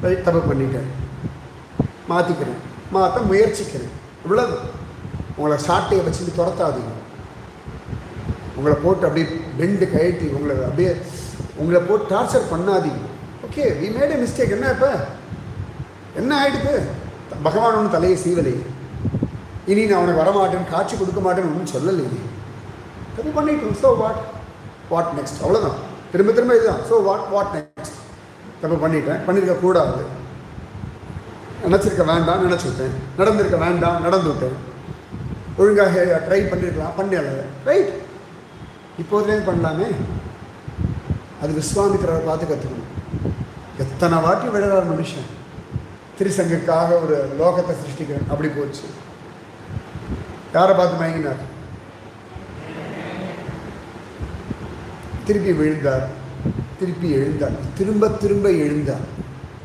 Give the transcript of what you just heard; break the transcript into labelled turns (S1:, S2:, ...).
S1: Right, தப்பு பண்ணிட்டேன், மாற்றிக்கிறேன், மாற்ற முயற்சிக்கிறேன், இவ்வளவு. உங்களை சாட்டையை வச்சுட்டு துரத்தாதீங்க, உங்களை போட்டு அப்படியே பெண்டு கழட்டி உங்களை போட்டு டார்ச்சர் பண்ணாதீங்க. Okay, we made a mistake. என்ன இப்போ என்ன ஆகிடுது? பகவான் ஒன்றும் தலையை சீவலையே, இனி நான் அவனுக்கு வரமாட்டேன்னு, காட்சி கொடுக்க மாட்டேன்னு ஒன்றும் சொல்லலையே. தப்பு பண்ணிட்டோம், ஸோ வாட் நெக்ஸ்ட், அவ்வளோதான். திரும்ப திரும்ப இதுதான், ஸோ வாட் நெக்ஸ்ட். தப்பு பண்ணிட்டேன், பண்ணியிருக்க கூடாது, நினச்சிருக்க வேண்டாம், நினச்சிவிட்டேன், நடந்திருக்க வேண்டாம், நடந்து விட்டேன், ஒழுங்காக ட்ரை பண்ணியிருக்கலாம், பண்ணல, ரைட், இப்போதுலேருந்து பண்ணலாமே. அது விஸ்வாமித்திரரை பார்த்து கற்றுக்கணும். எத்தனை வாட்டி விழுறார் மனுஷன், திரிசங்குக்காக ஒரு லோகத்தை சிருஷ்டிக்கிறேன், அப்படி போச்சு. யாரை பார்த்து மயங்கினார்? திருப்பி விழுந்தார், திருப்பி எழுந்தார், திரும்ப திரும்ப எழுந்தார்.